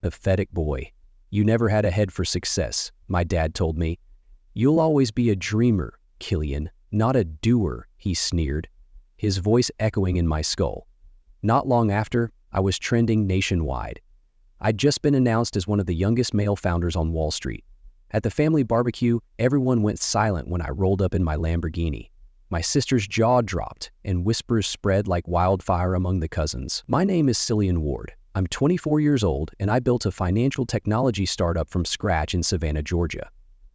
Pathetic boy. You never had a head for success, my dad told me. You'll always be a dreamer, Killian, not a doer, he sneered, his voice echoing in my skull. Not long after, I was trending nationwide. I'd just been announced as one of the youngest male founders on Wall Street. At the family barbecue, everyone went silent when I rolled up in my Lamborghini. My sister's jaw dropped, and whispers spread like wildfire among the cousins. My name is Cillian Ward. I'm 24 years old, and I built a financial technology startup from scratch in Savannah, Georgia.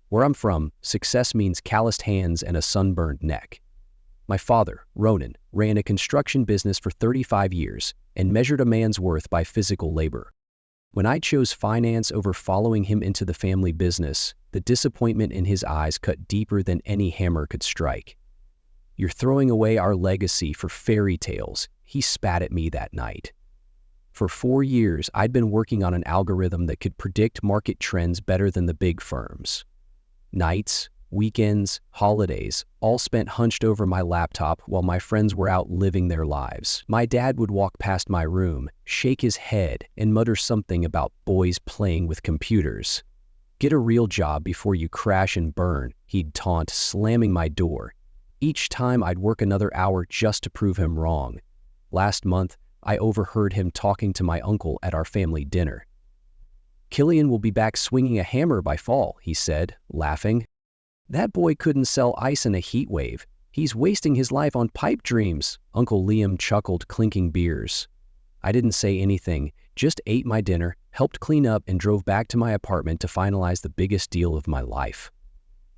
Where I'm from, success means calloused hands and a sunburned neck. My father, Ronan, ran a construction business for 35 years and measured a man's worth by physical labor. When I chose finance over following him into the family business, the disappointment in his eyes cut deeper than any hammer could strike. "You're throwing away our legacy for fairy tales," he spat at me that night. For 4 years, I'd been working on an algorithm that could predict market trends better than the big firms. Nights, weekends, holidays, all spent hunched over my laptop while my friends were out living their lives. My dad would walk past my room, shake his head, and mutter something about boys playing with computers. "Get a real job before you crash and burn," he'd taunt, slamming my door. Each time I'd work another hour just to prove him wrong. Last month, I overheard him talking to my uncle at our family dinner. "Killian will be back swinging a hammer by fall," he said, laughing. "That boy couldn't sell ice in a heat wave. He's wasting his life on pipe dreams," Uncle Liam chuckled, clinking beers. I didn't say anything, just ate my dinner, helped clean up, and drove back to my apartment to finalize the biggest deal of my life.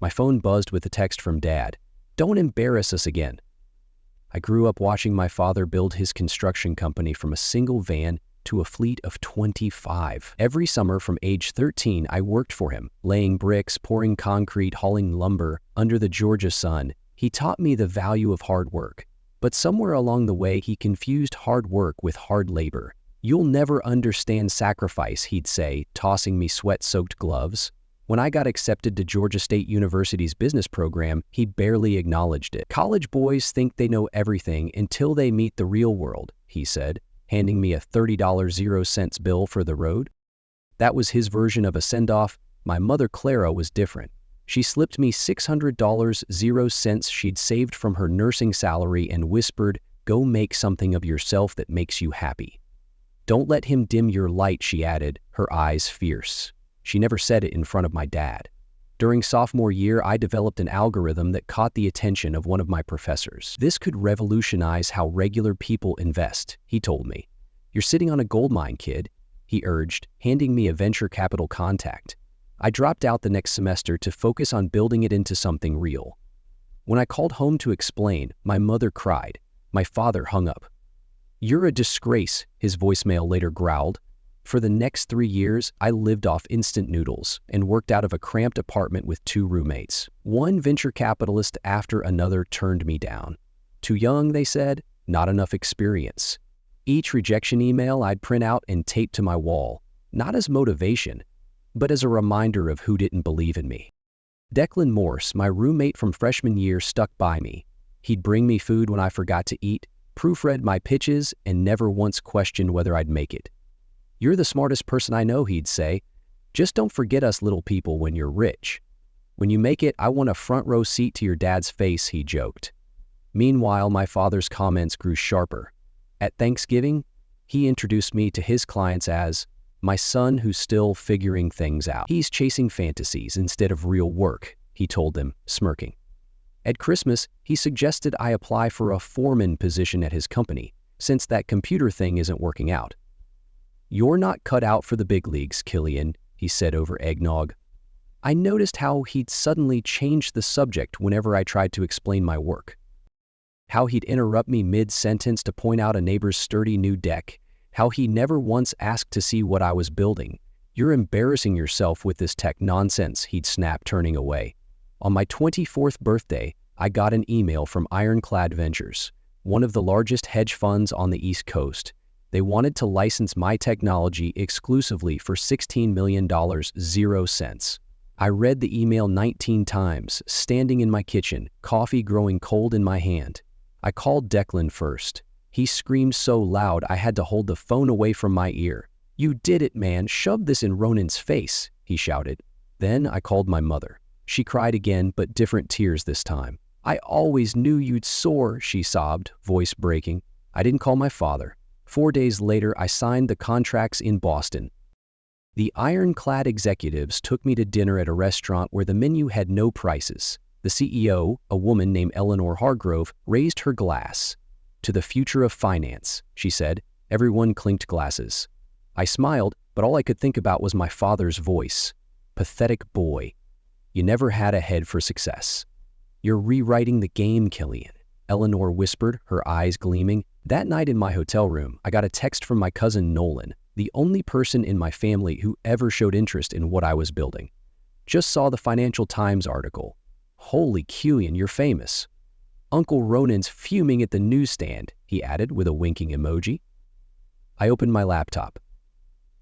My phone buzzed with a text from Dad. "Don't embarrass us again." I grew up watching my father build his construction company from a single van to a fleet of 25. Every summer from age 13, I worked for him, laying bricks, pouring concrete, hauling lumber under the Georgia sun. He taught me the value of hard work. But somewhere along the way, he confused hard work with hard labor. "You'll never understand sacrifice," he'd say, tossing me sweat-soaked gloves. When I got accepted to Georgia State University's business program, he barely acknowledged it. "College boys think they know everything until they meet the real world," he said, handing me a $30.00 bill for the road. That was his version of a send-off. My mother, Clara, was different. She slipped me $600.00 she'd saved from her nursing salary and whispered, "Go make something of yourself that makes you happy." "Don't let him dim your light," she added, her eyes fierce. She never said it in front of my dad. During sophomore year, I developed an algorithm that caught the attention of one of my professors. "This could revolutionize how regular people invest," he told me. "You're sitting on a goldmine, kid," he urged, handing me a venture capital contact. I dropped out the next semester to focus on building it into something real. When I called home to explain, my mother cried. My father hung up. "You're a disgrace," his voicemail later growled. For the next 3 years, I lived off instant noodles and worked out of a cramped apartment with 2 roommates. One venture capitalist after another turned me down. Too young, they said, not enough experience. Each rejection email I'd print out and tape to my wall, not as motivation, but as a reminder of who didn't believe in me. Declan Morse, my roommate from freshman year, stuck by me. He'd bring me food when I forgot to eat, proofread my pitches, and never once questioned whether I'd make it. "You're the smartest person I know," he'd say. "Just don't forget us little people when you're rich. When you make it, I want a front row seat to your dad's face," he joked. Meanwhile, my father's comments grew sharper. At Thanksgiving, he introduced me to his clients as my son who's still figuring things out. "He's chasing fantasies instead of real work," he told them, smirking. At Christmas, he suggested I apply for a foreman position at his company, since that computer thing isn't working out. "You're not cut out for the big leagues, Killian," he said over eggnog. I noticed how he'd suddenly changed the subject whenever I tried to explain my work. How he'd interrupt me mid-sentence to point out a neighbor's sturdy new deck. How he never once asked to see what I was building. "You're embarrassing yourself with this tech nonsense," he'd snap, turning away. On my 24th birthday, I got an email from Ironclad Ventures, one of the largest hedge funds on the East Coast. They wanted to license my technology exclusively for $16 million, 0 cents. I read the email 19 times, standing in my kitchen, coffee growing cold in my hand. I called Declan first. He screamed so loud I had to hold the phone away from my ear. "You did it, man. Shove this in Ronan's face," he shouted. Then I called my mother. She cried again, but different tears this time. "I always knew you'd soar," she sobbed, voice breaking. I didn't call my father. 4 days later, I signed the contracts in Boston. The ironclad executives took me to dinner at a restaurant where the menu had no prices. The CEO, a woman named Eleanor Hargrove, raised her glass. "To the future of finance," she said. Everyone clinked glasses. I smiled, but all I could think about was my father's voice. "Pathetic boy. You never had a head for success." "You're rewriting the game, Killian," Eleanor whispered, her eyes gleaming. That night in my hotel room, I got a text from my cousin Nolan, the only person in my family who ever showed interest in what I was building. "Just saw the Financial Times article. Holy Killian, you're famous." "Uncle Ronan's fuming at the newsstand," he added with a winking emoji. I opened my laptop.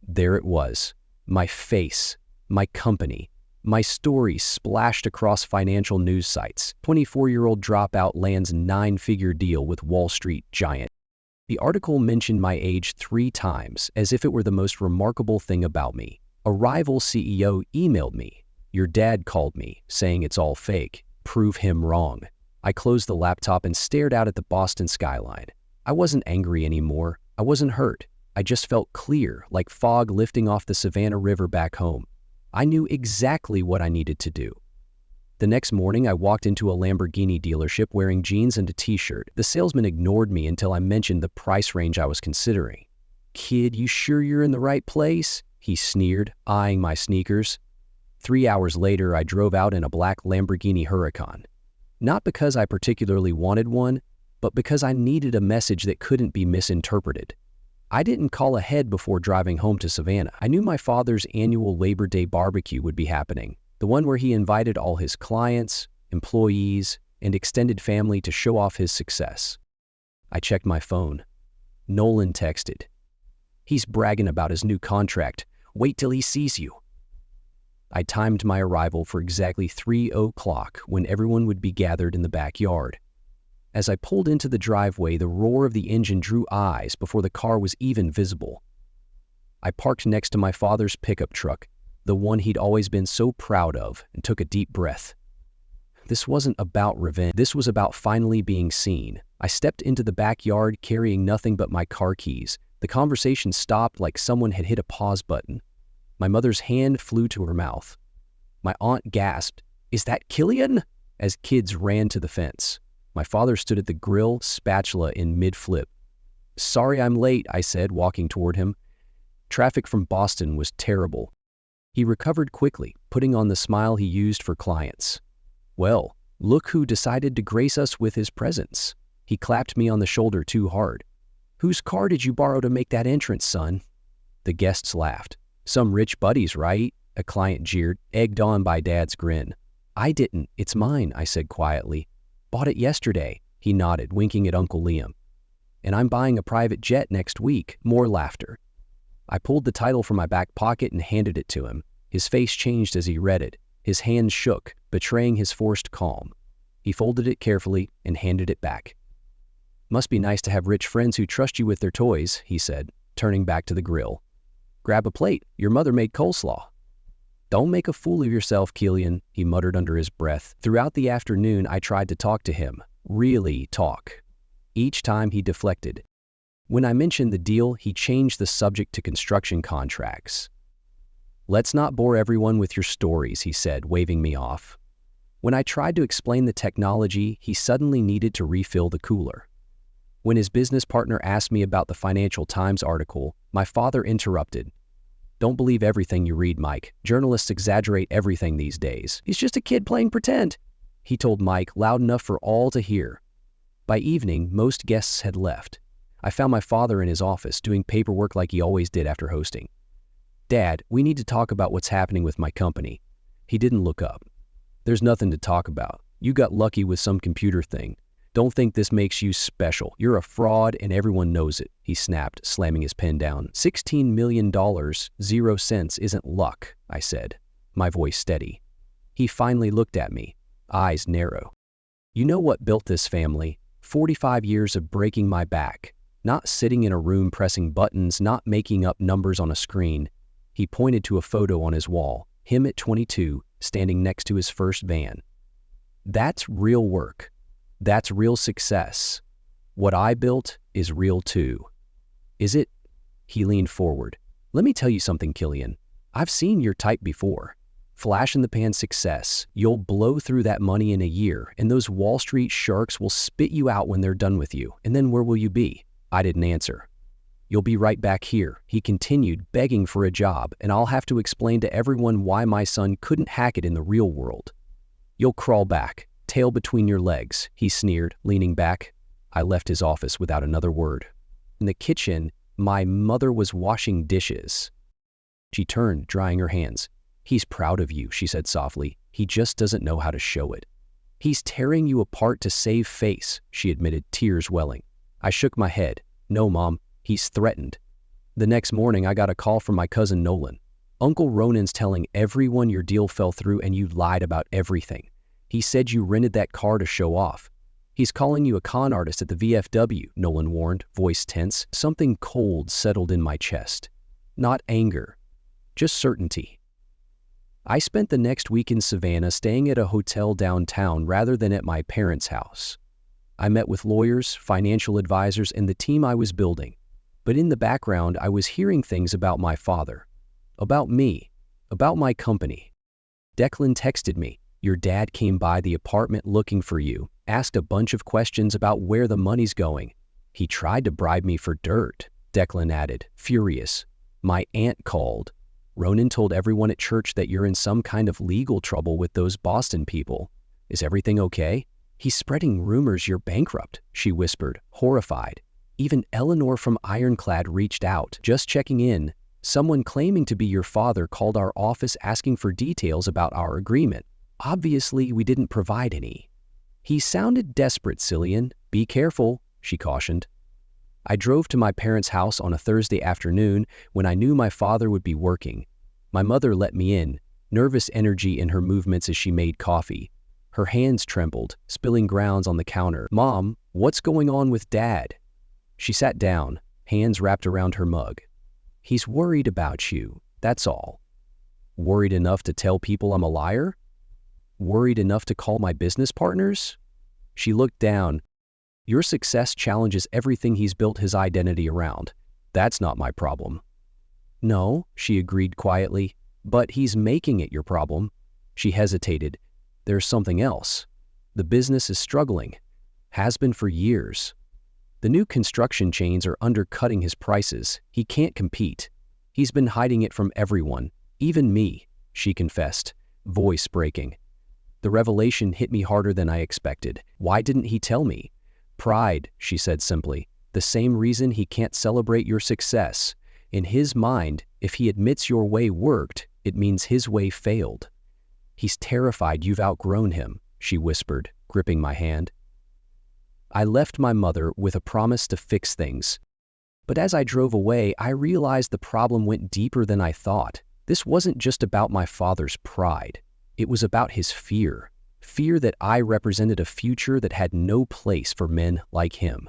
There it was, my face, my company, my story splashed across financial news sites. 24-year-old dropout lands 9-figure deal with Wall Street giant. The article mentioned my age 3 times, as if it were the most remarkable thing about me. A rival CEO emailed me. "Your dad called me, saying it's all fake. Prove him wrong." I closed the laptop and stared out at the Boston skyline. I wasn't angry anymore. I wasn't hurt. I just felt clear, like fog lifting off the Savannah River back home. I knew exactly what I needed to do. The next morning, I walked into a Lamborghini dealership wearing jeans and a t-shirt. The salesman ignored me until I mentioned the price range I was considering. "Kid, you sure you're in the right place?" he sneered, eyeing my sneakers. 3 hours later, I drove out in a black Lamborghini Huracan. Not because I particularly wanted one, but because I needed a message that couldn't be misinterpreted. I didn't call ahead before driving home to Savannah. I knew my father's annual Labor Day barbecue would be happening, the one where he invited all his clients, employees, and extended family to show off his success. I checked my phone. Nolan texted. "He's bragging about his new contract. Wait till he sees you." I timed my arrival for exactly 3:00 when everyone would be gathered in the backyard. As I pulled into the driveway, the roar of the engine drew eyes before the car was even visible. I parked next to my father's pickup truck, the one he'd always been so proud of, and took a deep breath. This wasn't about revenge. This was about finally being seen. I stepped into the backyard carrying nothing but my car keys. The conversation stopped like someone had hit a pause button. My mother's hand flew to her mouth. My aunt gasped, "Is that Killian?" as kids ran to the fence. My father stood at the grill, spatula in mid-flip. "Sorry I'm late," I said, walking toward him. Traffic from Boston was terrible. He recovered quickly, putting on the smile he used for clients. "Well, look who decided to grace us with his presence." He clapped me on the shoulder too hard. "Whose car did you borrow to make that entrance, son?" The guests laughed. "Some rich buddies, right?" a client jeered, egged on by Dad's grin. "I didn't. It's mine," I said quietly. "Bought it yesterday," he nodded, winking at Uncle Liam. "And I'm buying a private jet next week." More laughter. I pulled the title from my back pocket and handed it to him. His face changed as he read it. His hands shook, betraying his forced calm. He folded it carefully and handed it back. "Must be nice to have rich friends who trust you with their toys," he said, turning back to the grill. "Grab a plate. Your mother made coleslaw." "Don't make a fool of yourself, Killian," he muttered under his breath. Throughout the afternoon, I tried to talk to him. Really talk. Each time he deflected. When I mentioned the deal, he changed the subject to construction contracts. "Let's not bore everyone with your stories," he said, waving me off. When I tried to explain the technology, he suddenly needed to refill the cooler. When his business partner asked me about the Financial Times article, my father interrupted. "Don't believe everything you read, Mike. Journalists exaggerate everything these days. He's just a kid playing pretend," he told Mike loud enough for all to hear. By evening, most guests had left. I found my father in his office doing paperwork like he always did after hosting. "Dad, we need to talk about what's happening with my company." He didn't look up. "There's nothing to talk about. You got lucky with some computer thing. Don't think this makes you special. You're a fraud and everyone knows it," he snapped, slamming his pen down. $16 million, 0 cents isn't luck," I said, my voice steady. He finally looked at me, eyes narrow. "You know what built this family? 45 years of breaking my back. Not sitting in a room pressing buttons, not making up numbers on a screen. He pointed to a photo on his wall, him at 22, standing next to his first van. That's real work. That's real success. What I built is real too. Is it? He leaned forward. Let me tell you something, Killian. I've seen your type before. Flash-in-the-pan success. You'll blow through that money in a year, and those Wall Street sharks will spit you out when they're done with you. And then where will you be? I didn't answer. You'll be right back here, he continued, begging for a job, and I'll have to explain to everyone why my son couldn't hack it in the real world. You'll crawl back, tail between your legs, he sneered, leaning back. I left his office without another word. In the kitchen, my mother was washing dishes. She turned, drying her hands. He's proud of you, she said softly. He just doesn't know how to show it. He's tearing you apart to save face, she admitted, tears welling. I shook my head. No, Mom, he's threatened. The next morning, I got a call from my cousin Nolan. Uncle Ronan's telling everyone your deal fell through and you lied about everything. He said you rented that car to show off. He's calling you a con artist at the VFW, Nolan warned, voice tense. Something cold settled in my chest. Not anger, just certainty. I spent the next week in Savannah staying at a hotel downtown rather than at my parents' house. I met with lawyers, financial advisors, and the team I was building. But in the background, I was hearing things about my father, about me, about my company. Declan texted me, your dad came by the apartment looking for you, asked a bunch of questions about where the money's going. He tried to bribe me for dirt, Declan added, furious. My aunt called. Ronan told everyone at church that you're in some kind of legal trouble with those Boston people. Is everything okay? He's spreading rumors you're bankrupt, she whispered, horrified. Even Eleanor from Ironclad reached out, just checking in. Someone claiming to be your father called our office asking for details about our agreement. Obviously, we didn't provide any. He sounded desperate, Cillian. Be careful, she cautioned. I drove to my parents' house on a Thursday afternoon when I knew my father would be working. My mother let me in, nervous energy in her movements as she made coffee. Her hands trembled, spilling grounds on the counter. Mom, what's going on with Dad? She sat down, hands wrapped around her mug. He's worried about you, that's all. Worried enough to tell people I'm a liar? Worried enough to call my business partners? She looked down. Your success challenges everything he's built his identity around. That's not my problem. No, she agreed quietly, but he's making it your problem. She hesitated. There's something else. The business is struggling. Has been for years. The new construction chains are undercutting his prices. He can't compete. He's been hiding it from everyone, even me, she confessed, voice breaking. The revelation hit me harder than I expected. Why didn't he tell me? Pride, she said simply. The same reason he can't celebrate your success. In his mind, if he admits your way worked, it means his way failed. He's terrified you've outgrown him, she whispered, gripping my hand. I left my mother with a promise to fix things. But as I drove away, I realized the problem went deeper than I thought. This wasn't just about my father's pride. It was about his fear. Fear that I represented a future that had no place for men like him.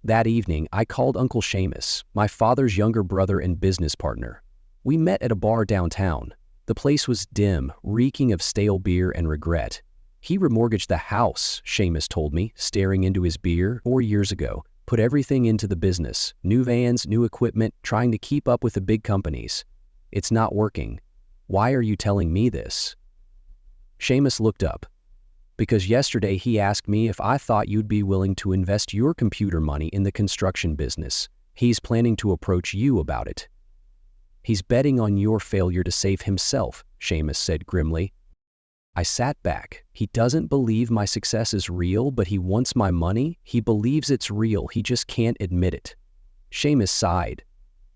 That evening, I called Uncle Seamus, my father's younger brother and business partner. We met at a bar downtown. The place was dim, reeking of stale beer and regret. He remortgaged the house, Seamus told me, staring into his beer, 4 years ago. Put everything into the business, new vans, new equipment, trying to keep up with the big companies. It's not working. Why are you telling me this? Seamus looked up. Because yesterday he asked me if I thought you'd be willing to invest your computer money in the construction business. He's planning to approach you about it. He's betting on your failure to save himself, Seamus said grimly. I sat back. He doesn't believe my success is real, but he wants my money. He believes it's real. He just can't admit it. Seamus sighed.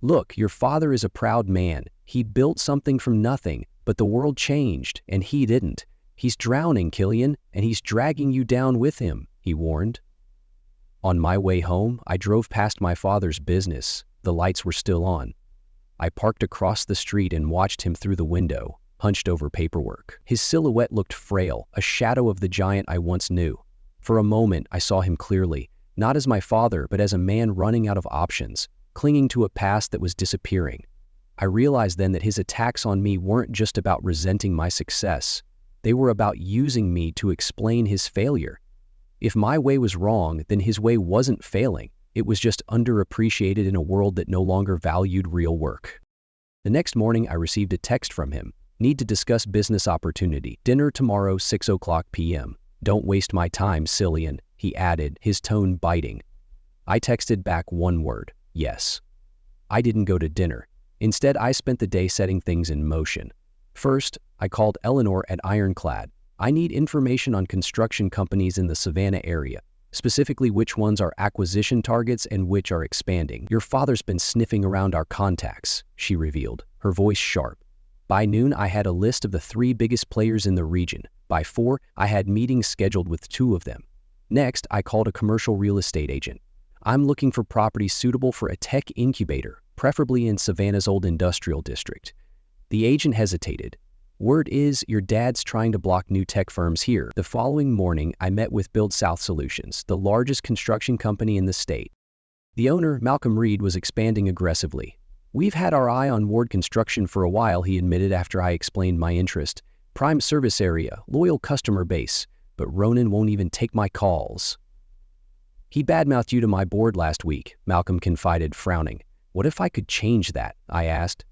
Look, your father is a proud man. He built something from nothing, but the world changed, and he didn't. He's drowning, Killian, and he's dragging you down with him, he warned. On my way home, I drove past my father's business. The lights were still on. I parked across the street and watched him through the window, hunched over paperwork. His silhouette looked frail, a shadow of the giant I once knew. For a moment, I saw him clearly, not as my father, but as a man running out of options, clinging to a past that was disappearing. I realized then that his attacks on me weren't just about resenting my success. They were about using me to explain his failure. If my way was wrong, then his way wasn't failing. It was just underappreciated in a world that no longer valued real work. The next morning, I received a text from him. Need to discuss business opportunity. Dinner tomorrow, 6:00 p.m. Don't waste my time, Cillian, he added, his tone biting. I texted back one word, yes. I didn't go to dinner. Instead, I spent the day setting things in motion. First, I called Eleanor at Ironclad. I need information on construction companies in the Savannah area, specifically which ones are acquisition targets and which are expanding. Your father's been sniffing around our contacts, she revealed, her voice sharp. By noon, I had a list of the 3 biggest players in the region. By 4, I had meetings scheduled with 2 of them. Next, I called a commercial real estate agent. I'm looking for properties suitable for a tech incubator, preferably in Savannah's old industrial district. The agent hesitated. Word is, your dad's trying to block new tech firms here. The following morning, I met with Build South Solutions, the largest construction company in the state. The owner, Malcolm Reed, was expanding aggressively. We've had our eye on Ward Construction for a while, he admitted after I explained my interest. Prime service area, loyal customer base, but Ronan won't even take my calls. He badmouthed you to my board last week, Malcolm confided, frowning. What if I could change that? I asked.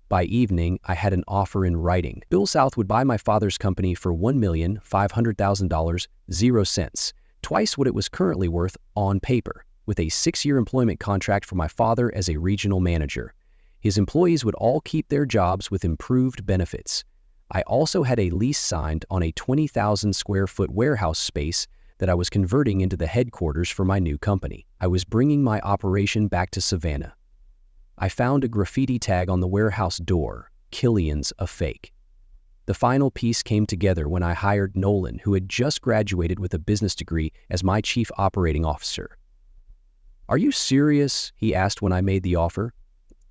By evening, I had an offer in writing. Bill South would buy my father's company for $1,500,000, 0 cents, twice what it was currently worth on paper, with a 6-year employment contract for my father as a regional manager. His employees would all keep their jobs with improved benefits. I also had a lease signed on a 20,000 square foot warehouse space that I was converting into the headquarters for my new company. I was bringing my operation back to Savannah. I found a graffiti tag on the warehouse door, Killian's a fake. The final piece came together when I hired Nolan, who had just graduated with a business degree, as my chief operating officer. Are you serious? He asked when I made the offer.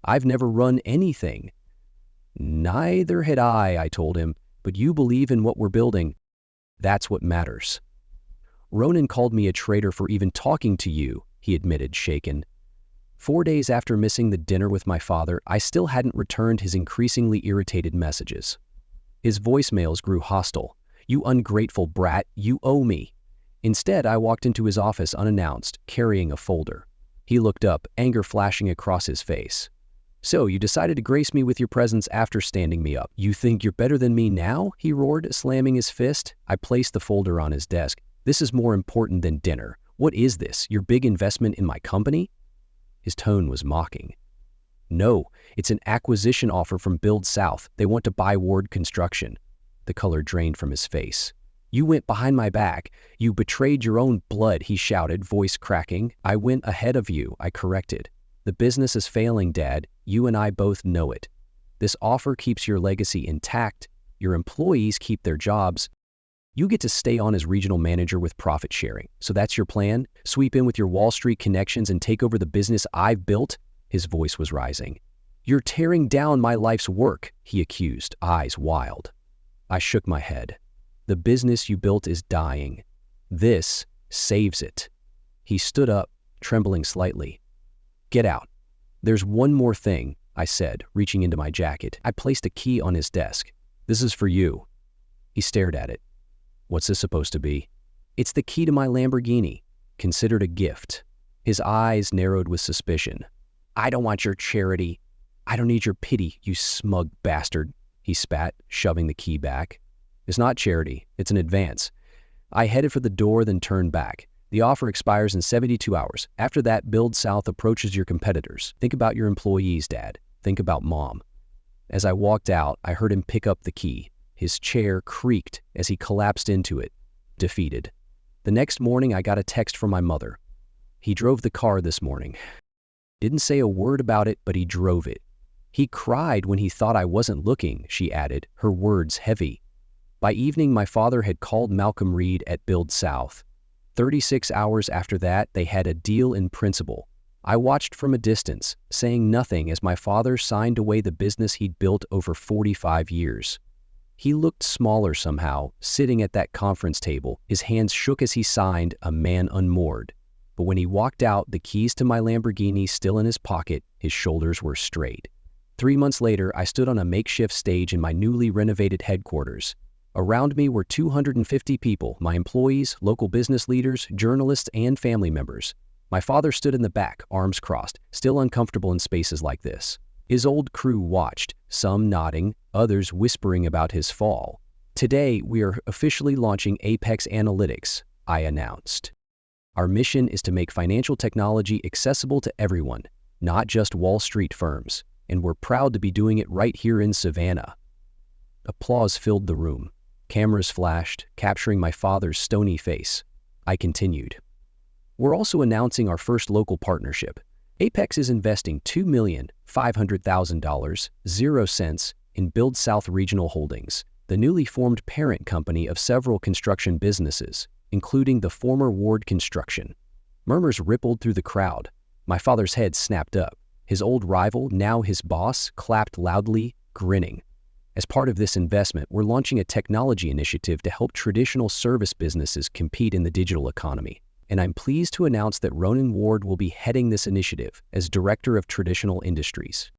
I've never run anything. Neither had I told him, but you believe in what we're building. That's what matters. Ronan called me a traitor for even talking to you, he admitted, shaken. 4 days after missing the dinner with my father, I still hadn't returned his increasingly irritated messages. His voicemails grew hostile. You ungrateful brat, you owe me. Instead, I walked into his office unannounced, carrying a folder. He looked up, anger flashing across his face. So, you decided to grace me with your presence after standing me up. You think you're better than me now? He roared, slamming his fist. I placed the folder on his desk. This is more important than dinner. What is this, your big investment in my company? His tone was mocking. No, it's an acquisition offer from Build South. They want to buy Ward Construction. The color drained from his face. You went behind my back. You betrayed your own blood, he shouted, voice cracking. I went ahead of you, I corrected. The business is failing, Dad. You and I both know it. This offer keeps your legacy intact. Your employees keep their jobs. You get to stay on as regional manager with profit sharing. So that's your plan? Sweep in with your Wall Street connections and take over the business I've built? His voice was rising. You're tearing down my life's work, he accused, eyes wild. I shook my head. The business you built is dying. This saves it. He stood up, trembling slightly. Get out. There's one more thing, I said, reaching into my jacket. I placed a key on his desk. This is for you. He stared at it. What's this supposed to be? It's the key to my Lamborghini, considered a gift. His eyes narrowed with suspicion. I don't want your charity. I don't need your pity, you smug bastard, he spat, shoving the key back. It's not charity, it's an advance. I headed for the door, then turned back. The offer expires in 72 hours. After that, Build South approaches your competitors. Think about your employees, Dad. Think about Mom. As I walked out, I heard him pick up the key. His chair creaked as he collapsed into it, defeated. The next morning, I got a text from my mother. He drove the car this morning. Didn't say a word about it, but he drove it. He cried when he thought I wasn't looking, she added, her words heavy. By evening, my father had called Malcolm Reed at Build South. 36 hours after that, they had a deal in principle. I watched from a distance, saying nothing as my father signed away the business he'd built over 45 years. He looked smaller somehow, sitting at that conference table. His hands shook as he signed, a man unmoored. But when he walked out, the keys to my Lamborghini still in his pocket, his shoulders were straight. 3 months later, I stood on a makeshift stage in my newly renovated headquarters. Around me were 250 people, my employees, local business leaders, journalists, and family members. My father stood in the back, arms crossed, still uncomfortable in spaces like this. His old crew watched, some nodding, others whispering about his fall. Today, we are officially launching Apex Analytics, I announced. Our mission is to make financial technology accessible to everyone, not just Wall Street firms, and we're proud to be doing it right here in Savannah. Applause filled the room. Cameras flashed, capturing my father's stony face. I continued. We're also announcing our first local partnership. Apex is investing $2,500,000, 0 cents, in Build South Regional Holdings, the newly formed parent company of several construction businesses, including the former Ward Construction. Murmurs rippled through the crowd. My father's head snapped up. His old rival, now his boss, clapped loudly, grinning. As part of this investment, we're launching a technology initiative to help traditional service businesses compete in the digital economy. And I'm pleased to announce that Ronan Ward will be heading this initiative as Director of Traditional Industries.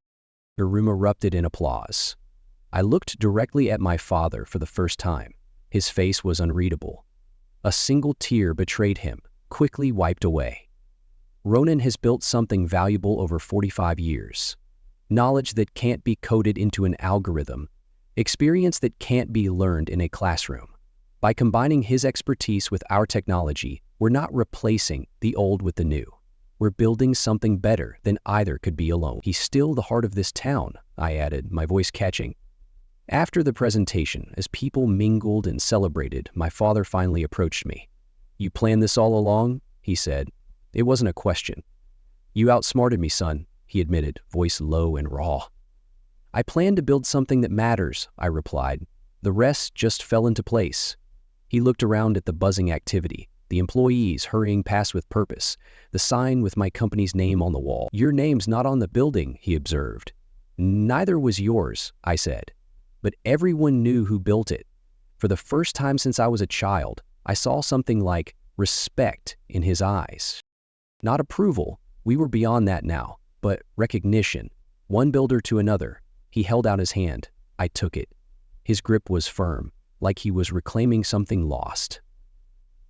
The room erupted in applause. I looked directly at my father for the first time. His face was unreadable. A single tear betrayed him, quickly wiped away. Ronan has built something valuable over 45 years. Knowledge that can't be coded into an algorithm. Experience that can't be learned in a classroom. By combining his expertise with our technology, we're not replacing the old with the new. We're building something better than either could be alone. He's still the heart of this town, I added, my voice catching. After the presentation, as people mingled and celebrated, my father finally approached me. "You planned this all along?" he said. It wasn't a question. "You outsmarted me, son," he admitted, voice low and raw. "I planned to build something that matters," I replied. "The rest just fell into place." He looked around at the buzzing activity, the employees hurrying past with purpose, the sign with my company's name on the wall. "Your name's not on the building," he observed. "Neither was yours," I said. "But everyone knew who built it. For the first time since I was a child, I saw something like respect in his eyes. Not approval, we were beyond that now, but recognition. One builder to another. He held out his hand. I took it. His grip was firm, like he was reclaiming something lost.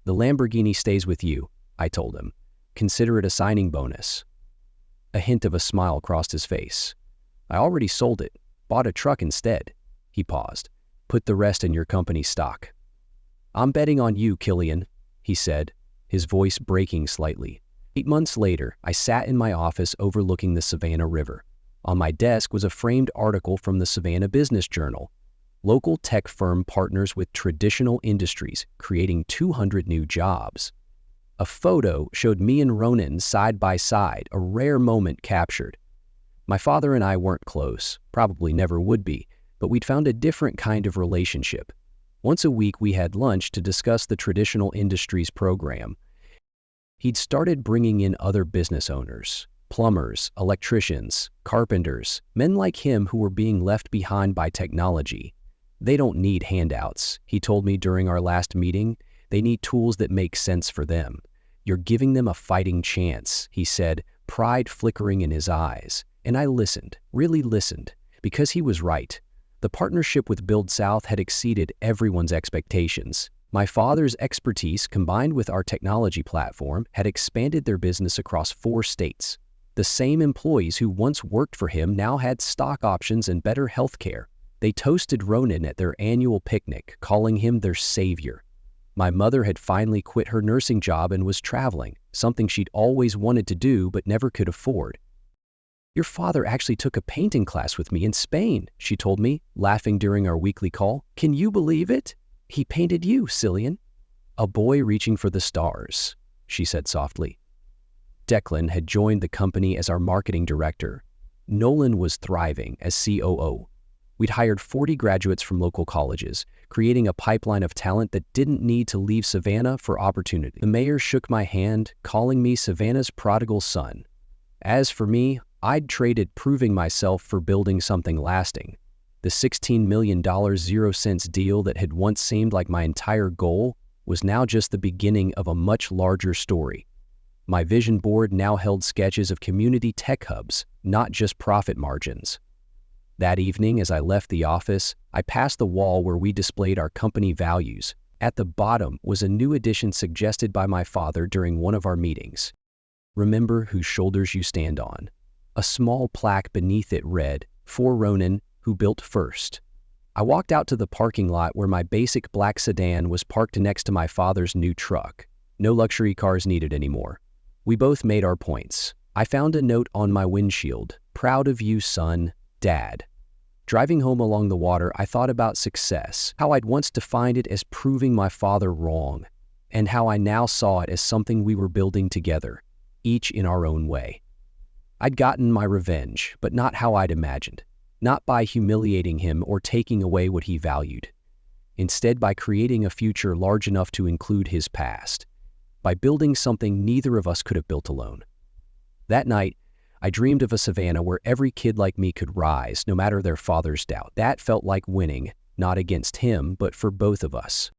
"The Lamborghini stays with you," I told him. "Consider it a signing bonus." A hint of a smile crossed his face. "I already sold it, bought a truck instead." He paused. "Put the rest in your company stock." "I'm betting on you, Killian," he said, his voice breaking slightly. 8 months later, I sat in my office overlooking the Savannah River. On my desk was a framed article from the Savannah Business Journal. Local tech firm partners with traditional industries, creating 200 new jobs. A photo showed me and Ronan side by side, a rare moment captured. My father and I weren't close, probably never would be, but we'd found a different kind of relationship. Once a week, we had lunch to discuss the traditional industries program. He'd started bringing in other business owners. Plumbers, electricians, carpenters, men like him who were being left behind by technology. They don't need handouts, he told me during our last meeting. They need tools that make sense for them. You're giving them a fighting chance, he said, pride flickering in his eyes. And I listened, really listened, because he was right. The partnership with Build South had exceeded everyone's expectations. My father's expertise, combined with our technology platform, had expanded their business across 4 states. The same employees who once worked for him now had stock options and better health care. They toasted Ronan at their annual picnic, calling him their savior. My mother had finally quit her nursing job and was traveling, something she'd always wanted to do but never could afford. "Your father actually took a painting class with me in Spain," she told me, laughing during our weekly call. "Can you believe it? He painted you, Cillian." "A boy reaching for the stars," she said softly. Declan had joined the company as our marketing director. Nolan was thriving as COO. We'd hired 40 graduates from local colleges, creating a pipeline of talent that didn't need to leave Savannah for opportunity. The mayor shook my hand, calling me Savannah's prodigal son. As for me, I'd traded proving myself for building something lasting. The $16 million 0 cents deal that had once seemed like my entire goal was now just the beginning of a much larger story. My vision board now held sketches of community tech hubs, not just profit margins. That evening, as I left the office, I passed the wall where we displayed our company values. At the bottom was a new addition suggested by my father during one of our meetings. Remember whose shoulders you stand on. A small plaque beneath it read, "For Ronan, who built first." I walked out to the parking lot where my basic black sedan was parked next to my father's new truck. No luxury cars needed anymore. We both made our points. I found a note on my windshield, "Proud of you, son, Dad." Driving home along the water, I thought about success, how I'd once defined it as proving my father wrong, and how I now saw it as something we were building together, each in our own way. I'd gotten my revenge, but not how I'd imagined, not by humiliating him or taking away what he valued. Instead, by creating a future large enough to include his past, by building something neither of us could have built alone. That night, I dreamed of a Savannah where every kid like me could rise, no matter their father's doubt. That felt like winning, not against him, but for both of us.